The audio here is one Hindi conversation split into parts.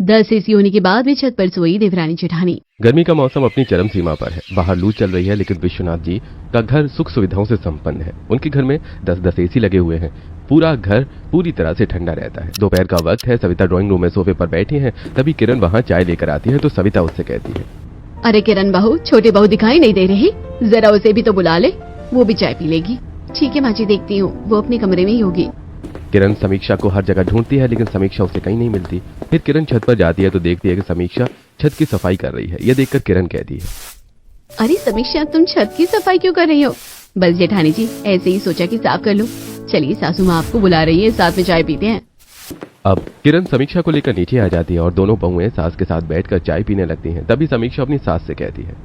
10 एसी होने के बाद भी छत पर सोई देवरानी जेठानी। गर्मी का मौसम अपनी चरम सीमा पर है। बाहर लू चल रही है, लेकिन विश्वनाथ जी का घर सुख सुविधाओं से संपन्न है। उनके घर में 10-10 एसी लगे हुए हैं। पूरा घर पूरी तरह से ठंडा रहता है। दोपहर का वक्त है, सविता ड्राइंग रूम में सोफे पर बैठी हैं। तभी किरण वहां चाय लेकर आती है तो सविता उससे कहती है, अरे किरण बहू, छोटे बहू दिखाई नहीं दे रही, जरा उसे भी तो बुला ले, वो भी चाय पी लेगी। ठीक है माँ जी, देखती हूँ, वो अपने कमरे में ही होगी। किरण समीक्षा को हर जगह ढूंढती है, लेकिन समीक्षा उसे कहीं नहीं मिलती। फिर किरण छत पर जाती है तो देखती है कि समीक्षा छत की सफाई कर रही है। यह देखकर किरण कहती है, अरे समीक्षा, तुम छत की सफाई क्यों कर रही हो? बस जेठानी जी, ऐसे ही सोचा कि साफ कर लो। चलिए, सासू माँ आपको बुला रही है, साथ में चाय पीते हैं। अब किरण समीक्षा को लेकर नीचे आ जाती है और दोनों बहुएं सास के साथ बैठकर चाय पीने लगती हैं। तभी समीक्षा अपनी सास से कहती है,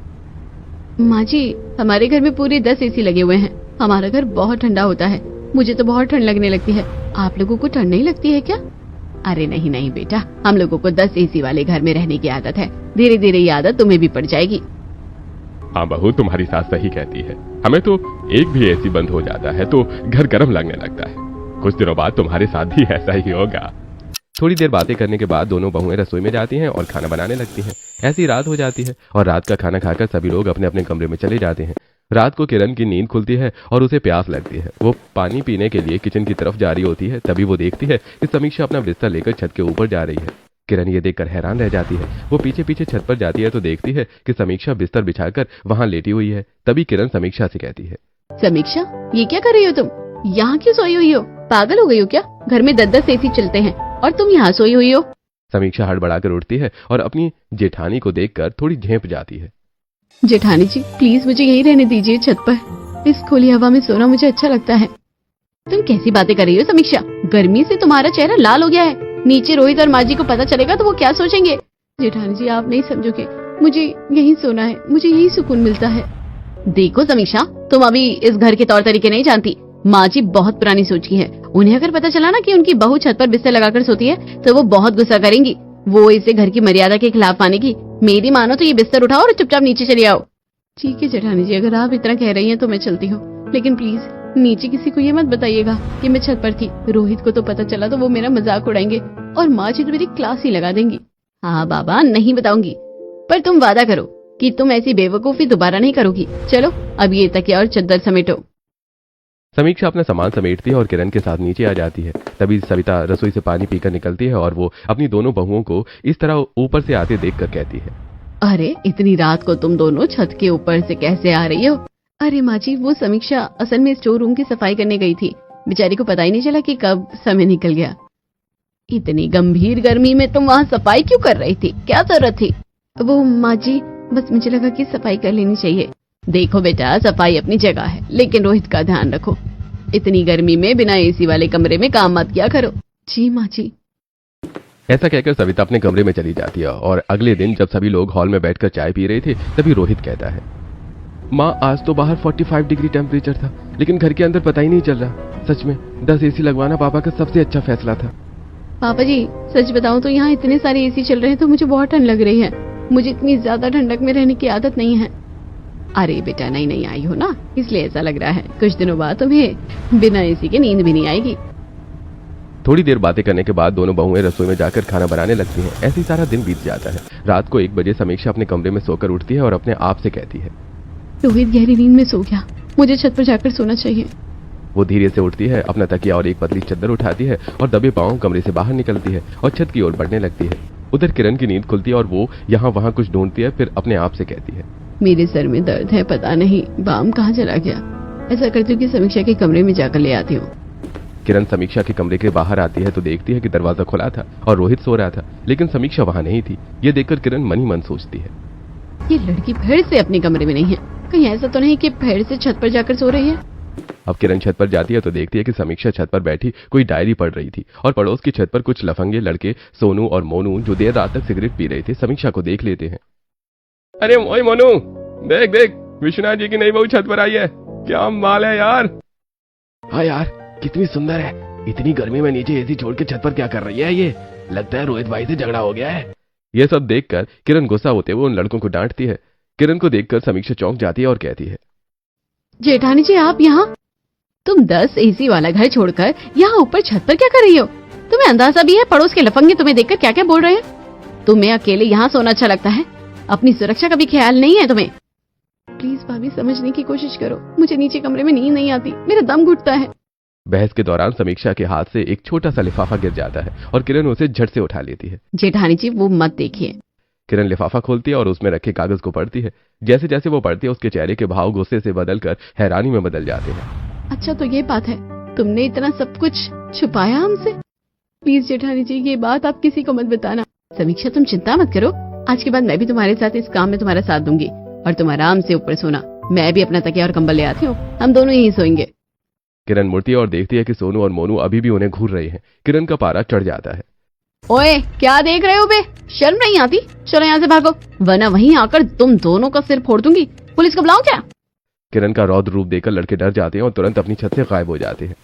माँ जी, हमारे घर में पूरे 10 एसी लगे हुए हैं। हमारा घर बहुत ठंडा होता है। मुझे तो बहुत ठंड लगने लगती है। आप लोगों को ठंड नहीं लगती है क्या? अरे नहीं नहीं बेटा, हम लोगों को 10 एसी वाले घर में रहने की आदत है। धीरे धीरे ये आदत तुम्हें भी पड़ जाएगी। हाँ बहू, तुम्हारी सास सही कहती है। हमें तो एक भी एसी बंद हो जाता है तो घर गर्म लगने लगता है। कुछ दिनों बाद तुम्हारे साथ भी ऐसा ही होगा। थोड़ी देर बातें करने के बाद दोनों बहुएं रसोई में जाती हैं और खाना बनाने लगती हैं। ऐसी रात हो जाती है और रात का खाना खाकर सभी लोग अपने अपने कमरे में चले जाते हैं। रात को किरण की नींद खुलती है और उसे प्यास लगती है। वो पानी पीने के लिए किचन की तरफ जा रही होती है। तभी वो देखती है कि समीक्षा अपना बिस्तर लेकर छत के ऊपर जा रही है। किरण ये देखकर हैरान रह जाती है। वो पीछे पीछे छत पर जाती है तो देखती है कि समीक्षा बिस्तर बिछाकर वहां लेटी हुई है। तभी किरण समीक्षा से कहती है, समीक्षा, ये क्या कर रही हो तुम? यहाँ क्यों सोई हुई हो? पागल हो गई हो क्या? घर में 10-10 एसी चलते हैं और तुम यहाँ सोई हुई हो। समीक्षा हड़बड़ाकर उठती है और अपनी जेठानी को देखकर थोड़ी झेंप जाती है। जेठानी जी, प्लीज मुझे यहीं रहने दीजिए छत पर। इस खुली हवा में सोना मुझे अच्छा लगता है। तुम कैसी बातें कर रही हो समीक्षा? गर्मी से तुम्हारा चेहरा लाल हो गया है। नीचे रोहित और माँ जी को पता चलेगा तो वो क्या सोचेंगे? जेठानी जी, आप नहीं समझोगे, मुझे यहीं सोना है, मुझे यही सुकून मिलता है। देखो समीक्षा, तुम अभी इस घर के तौर तरीके नहीं जानती। माँ जी बहुत पुरानी सोच की है। उन्हें अगर पता चला ना कि उनकी बहू छत पर बिस्तर लगाकर सोती है तो वो बहुत गुस्सा करेंगी। वो इसे घर की मर्यादा के खिलाफ मानेगी। मेरी मानो तो ये बिस्तर उठाओ और चुपचाप नीचे चली आओ। ठीक है जेठानी जी, अगर आप इतना कह रही हैं तो मैं चलती हूँ, लेकिन प्लीज नीचे किसी को ये मत बताइएगा कि मैं छत पर थी। रोहित को तो पता चला तो वो मेरा मजाक उड़ाएंगे और माँ जी तो मेरी क्लास ही लगा देंगी। हाँ बाबा, नहीं बताऊंगी, पर तुम वादा करो कि तुम ऐसी बेवकूफी दोबारा नहीं करोगी। चलो अब ये तकिया और चद्दर समेटो। समीक्षा अपना सामान समेटती है और किरण के साथ नीचे आ जाती है। तभी सविता रसोई से पानी पीकर निकलती है और वो अपनी दोनों बहुओं को इस तरह ऊपर से आते देखकर कहती है, अरे इतनी रात को तुम दोनों छत के ऊपर से कैसे आ रही हो? अरे माँ जी, वो समीक्षा असल में स्टोर रूम की सफाई करने गई थी। बेचारी को पता ही नहीं चला कि कब समय निकल गया। इतनी गंभीर गर्मी में तुम वहाँ सफाई क्यों कर रही थी? क्या जरूरत थी? वो माँ जी, बस मुझे लगा कि सफाई कर लेनी चाहिए। देखो बेटा, सफाई अपनी जगह है, लेकिन रोहित का ध्यान रखो। इतनी गर्मी में बिना एसी वाले कमरे में काम मत किया करो। जी माँ जी। ऐसा कहकर सविता अपने कमरे में चली जाती है। और अगले दिन जब सभी लोग हॉल में बैठकर चाय पी रहे थे तभी रोहित कहता है, माँ आज तो बाहर 45 डिग्री टेम्परेचर था, लेकिन घर के अंदर पता ही नहीं चल रहा। सच में 10 एसी लगवाना पापा का सबसे अच्छा फैसला था। पापा जी, सच बताऊं तो यहाँ इतने सारे एसी चल रहे हैं तो मुझे बहुत ठंड लग रही है। मुझे इतनी ज्यादा ठंडक में रहने की आदत नहीं है। अरे बेटा, नहीं आई हो ना, इसलिए ऐसा लग रहा है। कुछ दिनों बाद तुम्हें बिना एसी के नींद भी नहीं आएगी। थोड़ी देर बातें करने के बाद दोनों बहुएं रसोई में जाकर खाना बनाने लगती हैं। ऐसे ही सारा दिन बीत जाता है। रात को 1 बजे समीक्षा अपने कमरे में सोकर उठती है और अपने आप से कहती है, रोहित गहरी नींद में सो गया, मुझे छत पर जाकर सोना चाहिए। वो धीरे से उठती है, अपना तकिया और एक पतली चद्दर उठाती है और दबे पांव कमरे से बाहर निकलती है और छत की ओर बढ़ने लगती है। उधर किरण की नींद खुलती है और वो यहाँ वहाँ कुछ ढूंढती है। फिर अपने आप से कहती है, मेरे सर में दर्द है, पता नहीं बाम कहाँ चला गया। ऐसा करती हूँ कि समीक्षा के कमरे में जाकर ले आती हूँ। किरण समीक्षा के कमरे के बाहर आती है तो देखती है कि दरवाजा खुला था और रोहित सो रहा था, लेकिन समीक्षा वहाँ नहीं थी। ये देखकर किरण मन ही मन सोचती है, ये लड़की फिर से अपने कमरे में नहीं है। कहीं ऐसा तो नहीं कि फिर से छत पर जाकर सो रही है। अब किरण छत पर जाती है तो देखती है कि समीक्षा छत पर बैठी कोई डायरी पढ़ रही थी और पड़ोस की छत पर कुछ लफंगे लड़के सोनू और मोनू, जो देर रात तक सिगरेट पी रहे थे, समीक्षा को देख लेते हैं। अरे ओए मोनू, देख देख, विश्वनाथ जी की नई बहू छत पर आई है। क्या माल है यार। हाँ यार, कितनी सुंदर है। इतनी गर्मी में नीचे एसी छोड़ के छत पर क्या कर रही है ये? लगता है रोहित भाई से झगड़ा हो गया है। यह सब देखकर किरण गुस्सा होते हुए उन लड़कों को डांटती है। किरण को देखकर समीक्षा चौंक जाती है और कहती है, जेठानी जी, आप यहाँ? तुम 10 एसी वाला घर छोड़कर यहाँ ऊपर छत पर क्या कर रही हो? तुम्हें अंदाजा भी है पड़ोस के लफंगे तुम्हें देखकर क्या क्या बोल रहे हैं? तुम्हें अकेले यहाँ सोना अच्छा लगता है? अपनी सुरक्षा का भी ख्याल नहीं है तुम्हें? प्लीज भाभी समझने की कोशिश करो, मुझे नीचे कमरे में नींद नहीं आती, मेरा दम घुटता है। बहस के दौरान समीक्षा के हाथ से एक छोटा सा लिफाफा गिर जाता है और किरण उसे झट से उठा लेती है। जेठानी जी वो मत देखिए। किरण लिफाफा खोलती है और उसमें रखे कागज को पढ़ती है। जैसे जैसे वो पढ़ती है उसके चेहरे के भाव गुस्से से बदलकर हैरानी में बदल जाते हैं। अच्छा तो ये बात है, तुमने इतना सब कुछ छुपाया हमसे? प्लीज जेठानी जी ये बात आप किसी को मत बताना। समीक्षा तुम चिंता मत करो, आज के बाद मैं भी तुम्हारे साथ इस काम में तुम्हारा साथ दूंगी और तुम आराम से ऊपर सोना। मैं भी अपना तकिया और कंबल ले आती हूँ, हम दोनों यहीं सोएंगे। किरण मुड़ती है और देखती है कि सोनू और मोनू अभी भी उन्हें घूर रहे हैं। किरण का पारा चढ़ जाता है। ओए क्या देख रहे हो बे, शर्म नहीं आती? चलो यहाँ से भागो, वरना वहीं आकर तुम दोनों का सिर फोड़ दूंगी। पुलिस को बुलाऊं क्या? किरण का रौद्र रूप देखकर लड़के डर जाते हैं और तुरंत अपनी छत से गायब हो जाते हैं।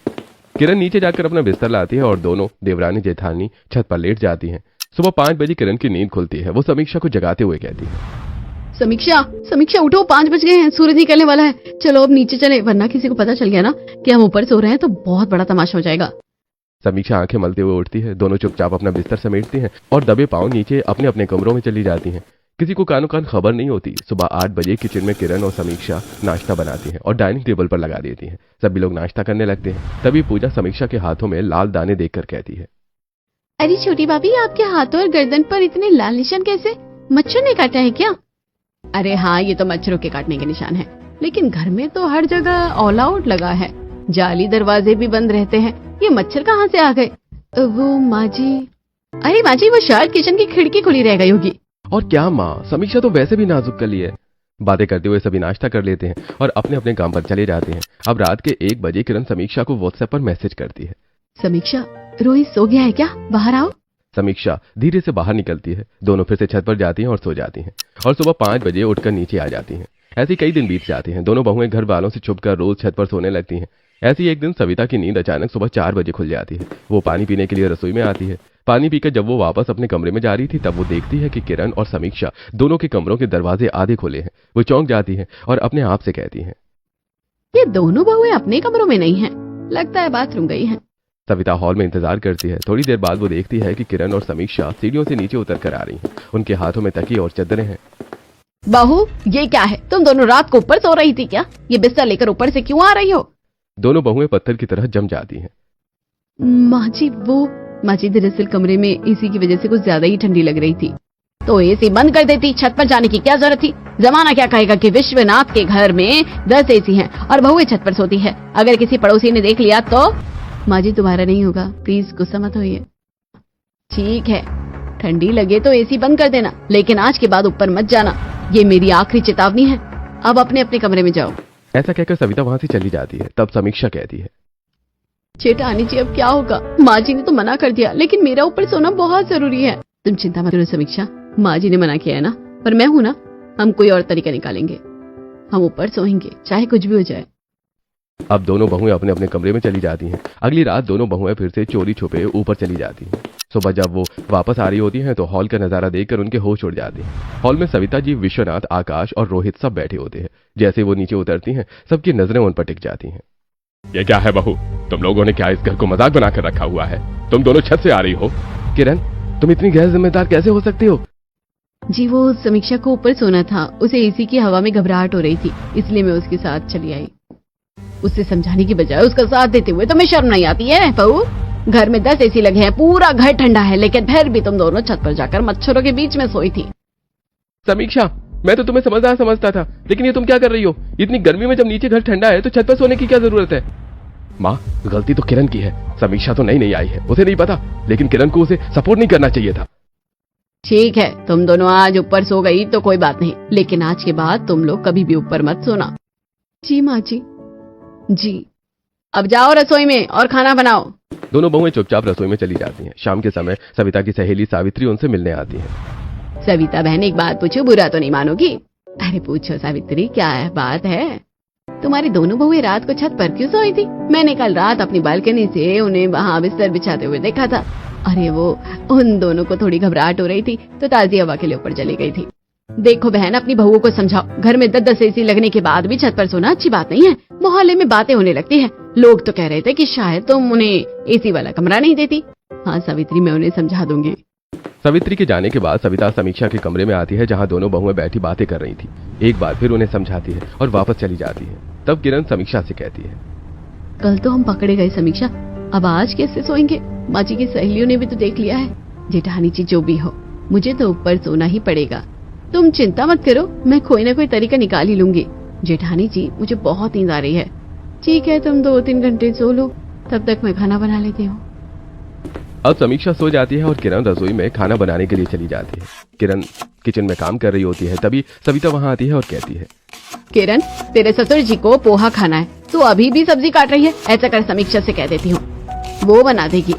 किरण नीचे जाकर अपना बिस्तर लाती है और दोनों देवरानी जेठानी छत पर लेट जाती हैं। सुबह 5 बजे किरण की नींद खुलती है। वो समीक्षा को जगाते हुए कहती है, समीक्षा समीक्षा उठो, 5 बज गए हैं, सूरज निकलने वाला है। चलो अब नीचे चले, वरना किसी को पता चल गया ना कि हम ऊपर सो रहे हैं तो बहुत बड़ा तमाशा हो जाएगा। समीक्षा आंखें मलते हुए उठती है। दोनों चुपचाप अपना बिस्तर समेटती हैं और दबे पांव नीचे अपने अपने कमरों में चली जाती हैं। किसी को कानो कान खबर नहीं होती। सुबह 8 बजे किचन में किरण और समीक्षा नाश्ता बनाती हैं और डाइनिंग टेबल पर लगा देती हैं। सभी लोग नाश्ता करने लगते हैं। तभी पूजा समीक्षा के हाथों में लाल दाने देखकर कहती है, अरे छोटी भाभी आपके हाथों और गर्दन पर इतने लाल निशान कैसे? मच्छर ने काटा है क्या? अरे हाँ ये तो मच्छरों के काटने के निशान है, लेकिन घर में तो हर जगह ऑल आउट लगा है, जाली दरवाजे भी बंद रहते हैं, ये मच्छर कहाँ से आ गए? वो माँ जी, अरे माँ जी वो शायद किचन की खिड़की खुली रह गई होगी। और क्या माँ, समीक्षा तो वैसे भी नाजुक कली है। बातें करते हुए सभी नाश्ता कर लेते हैं और अपने अपने काम पर चले जाते हैं। अब रात के 1 बजे किरण समीक्षा को व्हाट्सएप पर मैसेज करती है, समीक्षा रोहित सो गया है क्या? बाहर आओ। समीक्षा धीरे से बाहर निकलती है। दोनों फिर से छत पर जाती हैं और सो जाती हैं और सुबह 5 बजे उठकर नीचे आ जाती हैं। ऐसे कई दिन बीत जाते हैं। दोनों बहुएं घर वालों से छुपकर रोज छत पर सोने लगती हैं। ऐसी एक दिन सविता की नींद अचानक सुबह 4 बजे खुल जाती है। वो पानी पीने के लिए रसोई में आती है। पानी पीकर जब वो वापस अपने कमरे में जा रही थी तब वो देखती है कि किरण और समीक्षा दोनों के कमरों के दरवाजे आधे खुले हैं। वो चौंक जाती है और अपने आप से कहती है, ये दोनों बहुएं अपने कमरों में नहीं हैं, लगता है बाथरूम गई हैं। सविता हॉल में इंतजार करती है। थोड़ी देर बाद वो देखती है कि किरण और समीक्षा सीढ़ियों से नीचे उतर कर आ रही हैं। उनके हाथों में तकिए और चादरें हैं। बहू ये क्या है, तुम दोनों रात को ऊपर सो रही थी क्या? ये बिस्तर लेकर ऊपर से क्यों आ रही हो? दोनों बहुएं पत्थर की तरह जम जाती हैं। माँ जी दरअसल कमरे में एसी की वजह से कुछ ज्यादा ही ठंडी लग रही थी, तो एसी बंद कर देती, छत पर जाने की क्या जरूरत थी? जमाना क्या कहेगा कि विश्वनाथ के घर में 10 एसी हैं और बहुएं छत पर सोती है। अगर किसी पड़ोसी ने देख लिया तो? माँ जी तुम्हारा नहीं होगा, प्लीज गुस्सा मत होइए। ठीक है, ठंडी लगे तो एसी बंद कर देना, लेकिन आज के बाद ऊपर मत जाना, ये मेरी आखिरी चेतावनी है। अब अपने अपने कमरे में जाओ। ऐसा कहकर सविता वहां से चली जाती है। तब समीक्षा कहती है, जेठानी जी अब क्या होगा? माँ जी ने तो मना कर दिया, लेकिन मेरा ऊपर सोना बहुत जरूरी है। तुम चिंता मत करो समीक्षा, माँ जी ने मना किया है ना, पर मैं हूं ना, हम कोई और तरीका निकालेंगे, हम ऊपर सोएंगे चाहे कुछ भी हो जाए। अब दोनों बहुएं अपने अपने कमरे में चली जाती हैं। अगली रात दोनों बहुएं फिर से चोरी छुपे ऊपर चली जाती हैं। सुबह जब वो वापस आ रही होती हैं तो हॉल का नजारा देखकर उनके होश उड़ जाते हैं। हॉल में सविता जी, विश्वनाथ, आकाश और रोहित सब बैठे होते हैं। जैसे वो नीचे उतरती हैं सबकी नजरें उन पर टिक जाती हैं। ये क्या है बहू, तुम लोगों ने क्या इस घर को मजाक बनाकर रखा हुआ है? तुम दोनों छत से आ रही हो? किरण तुम इतनी गैर जिम्मेदार कैसे हो सकती हो? जी वो समीक्षा को ऊपर सोना था, उसे एसी की हवा में घबराहट हो रही थी, इसलिए मैं उसके साथ चली आई। उससे समझाने की बजाय उसका साथ देते हुए तुम्हें शर्म नहीं आती है बहू? घर में 10 एसी लगे हैं, पूरा घर ठंडा है, लेकिन फिर भी तुम दोनों छत पर जाकर मच्छरों के बीच में सोई थी। समीक्षा मैं तो तुम्हें समझदार समझता था, लेकिन ये तुम क्या कर रही हो? इतनी गर्मी में जब नीचे घर ठंडा है तो छत पर सोने की क्या जरूरत है? माँ गलती तो किरण की है, समीक्षा तो नई आई है, उसे नहीं पता, लेकिन किरण को उसे सपोर्ट नहीं करना चाहिए था। ठीक है, तुम दोनों आज ऊपर सो गई तो कोई बात नहीं, लेकिन आज के बाद तुम लोग कभी भी ऊपर मत सोना। जी माँ जी। जी अब जाओ रसोई में और खाना बनाओ। दोनों बहुएं चुपचाप रसोई में चली जाती हैं। शाम के समय सविता की सहेली सावित्री उनसे मिलने आती है। सविता बहन एक बात पूछो, बुरा तो नहीं मानोगी? अरे पूछो सावित्री, क्या है बात है? तुम्हारी दोनों बहुएं रात को छत पर क्यों सोई थी? मैंने कल रात अपनी बालकनी से उन्हें वहाँ बिस्तर बिछाते हुए देखा था। अरे वो उन दोनों को थोड़ी घबराहट हो रही थी तो ताजी हवा के लिए ऊपर चली गई थी। देखो बहन, अपनी बहुओं को समझाओ, घर में 10 एसी लगने के बाद भी छत पर सोना अच्छी बात नहीं है। मोहल्ले में बातें होने लगती है, लोग तो कह रहे थे कि शायद तुम उन्हें एसी वाला कमरा नहीं देती। हाँ सावित्री, मैं उन्हें समझा दूंगी। सावित्री के जाने के बाद सविता समीक्षा के कमरे में आती है जहां दोनों बहुएं बैठी बातें कर रही थी। एक बार फिर उन्हें समझाती है और वापस चली जाती है। तब किरण समीक्षा से कहती है, कल तो हम पकड़े गए समीक्षा, अब आज कैसे सोएंगे? माँ जी की सहेलियों ने भी तो देख लिया है। जेठानी जी जो भी हो, मुझे तो ऊपर सोना ही पड़ेगा। तुम चिंता मत करो, मैं कोई ना कोई तरीका निकाल ही लूंगी। जेठानी जी मुझे बहुत नींद आ रही है। ठीक है, तुम 2-3 घंटे सो लो, तब तक मैं खाना बना लेती हूँ। अब समीक्षा सो जाती है और किरण रसोई में खाना बनाने के लिए चली जाती है। किरण किचन में काम कर रही होती है, तभी सविता वहां आती है और कहती है, किरण, तेरे ससुर जी को पोहा खाना है, तू अभी भी सब्जी काट रही है। ऐसा कर, समीक्षा से कह देती हूँ, वो बना देगी।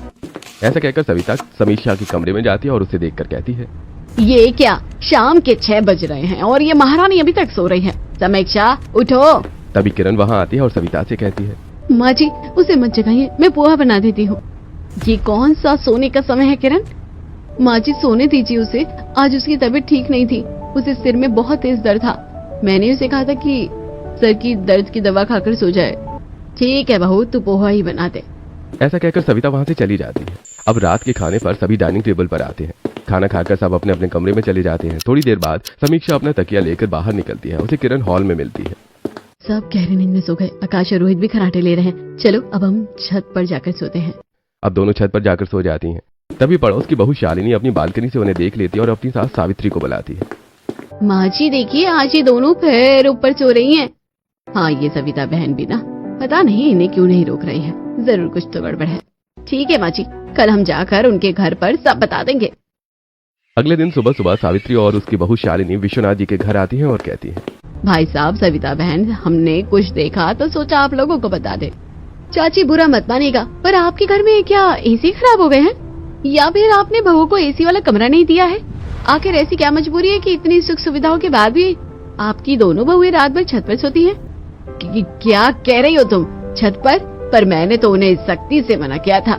ऐसा कहकर सविता समीक्षा के कमरे में जाती है और उसे देखकर कहती है, ये क्या, शाम के 6 बज रहे हैं और ये महारानी अभी तक सो रही है। समीक्षा उठो। तभी किरण वहां आती है और सविता से कहती है, माँ जी उसे मत जगाइए, मैं पोहा बना देती हूँ। ये कौन सा सोने का समय है किरण? माँ जी सोने दीजिए उसे, आज उसकी तबीयत ठीक नहीं थी, उसे सिर में बहुत तेज दर्द था। मैंने उसे कहा था कि सर की दर्द की दवा खाकर सो जाए। ठीक है बहू, तू पोहा ही बना दे। ऐसा कहकर सविता वहां से चली जाती है। अब रात के खाने पर सभी डाइनिंग टेबल पर आते हैं। खाना खाकर सब अपने अपने कमरे में चले जाते हैं। थोड़ी देर बाद समीक्षा अपना तकिया लेकर बाहर निकलती है। उसे किरण हॉल में मिलती है। सब गहरी नींद में सो गए। आकाश और रोहित भी खराटे ले रहे हैं। चलो अब हम छत पर जाकर सोते हैं। अब दोनों छत पर जाकर सो जाती हैं। तभी पड़ोस की बहू शालिनी अपनी बालकनी से उन्हें देख लेती है और अपनी सास सावित्री को बुलाती है। माँ जी देखिए, आज ये दोनों फिर ऊपर सो रही हैं। हाँ, ये सविता बहन भी ना, पता नहीं इन्हें क्यों नहीं रोक रही है, जरूर कुछ तो गड़बड़ है। ठीक है माँ जी, कल हम जाकर उनके घर पर सब बता देंगे। अगले दिन सुबह सुबह सावित्री और उसकी बहू शालिनी विश्वनाथ जी के घर आती है और कहती है, भाई साहब, सविता बहन, हमने कुछ देखा तो सोचा आप लोगों को बता दे। चाची बुरा मत मानेगा, पर आपके घर में क्या एसी खराब हो गए हैं, या फिर आपने बहू को एसी वाला कमरा नहीं दिया है? आखिर ऐसी क्या मजबूरी है कि इतनी सुख सुविधाओं के बाद भी आपकी दोनों बहुएं रात भर छत पर सोती हैं? क्या कह रही हो तुम? छत पर मैंने तो उन्हें सख्ती से मना किया था।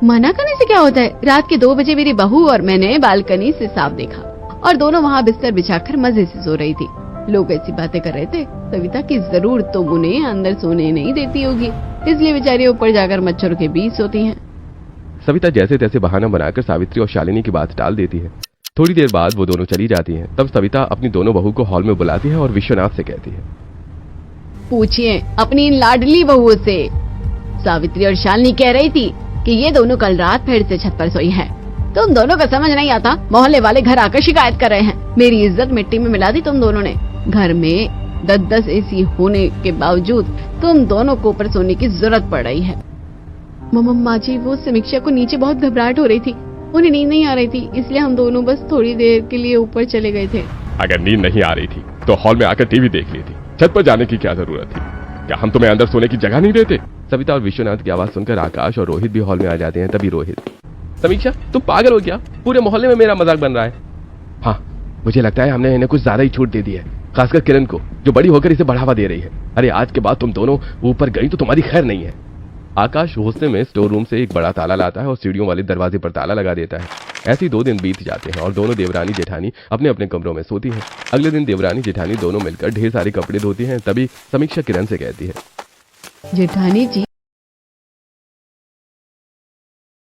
मना करने से क्या होता है? रात के 2 बजे मेरी बहू और मैंने बालकनी से साफ देखा और दोनों वहाँ बिस्तर बिछाकर मजे से सो रही थी। लोग ऐसी बातें कर रहे थे, सविता की जरूर तो उन्हें अंदर सोने नहीं देती होगी, इसलिए बेचारी ऊपर जाकर मच्छरों के बीच सोती हैं। सविता जैसे तैसे बहाना बनाकर सावित्री और शालिनी की बात टाल देती है। थोड़ी देर बाद वो दोनों चली जाती हैं। तब सविता अपनी दोनों बहू को हॉल में बुलाती है और विश्वनाथ से कहती है, पूछिए अपनी इन लाडली बहुओं से। सावित्री और शालिनी कह रही थी कि ये दोनों कल रात फिर से छत पर सोई हैं। तुम दोनों को समझ नहीं आता, मोहल्ले वाले घर आकर शिकायत कर रहे हैं। मेरी इज्जत मिट्टी में मिला दी तुम दोनों ने। घर में 10-10 एसी होने के बावजूद तुम दोनों को ऊपर सोने की जरूरत पड़ रही है। माँ जी, वो समीक्षा को नीचे बहुत घबराहट हो रही थी, उन्हें नींद नहीं आ रही थी, इसलिए हम दोनों बस थोड़ी देर के लिए ऊपर चले गए थे। अगर नींद नहीं आ रही थी तो हॉल में आकर टीवी देख ली थी, छत पर जाने की क्या जरूरत थी? क्या हम तुम्हें अंदर सोने की जगह नहीं देते? सविता और विश्वनाथ की आवाज सुनकर आकाश और रोहित भी हॉल में आ जाते हैं। तभी रोहित, समीक्षा तुम पागल हो क्या? पूरे मोहल्ले में मेरा मजाक बन रहा है। हाँ, मुझे लगता है हमने इन्हें कुछ ज्यादा ही छूट दे दी है, खासकर किरण को, जो बड़ी होकर इसे बढ़ावा दे रही है। अरे आज के बाद तुम दोनों ऊपर गई तो तुम्हारी खैर नहीं है। आकाश गुस्से में स्टोर रूम से एक बड़ा ताला लाता है और सीढ़ियों वाले दरवाजे पर ताला लगा देता है। ऐसे ही 2 दिन बीत जाते हैं और दोनों देवरानी जेठानी अपने अपने कमरों में सोती हैं। अगले दिन देवरानी जेठानी दोनों मिलकर ढेर सारे कपड़े धोती हैं। तभी समीक्षा किरण से कहती है, जेठानी जी,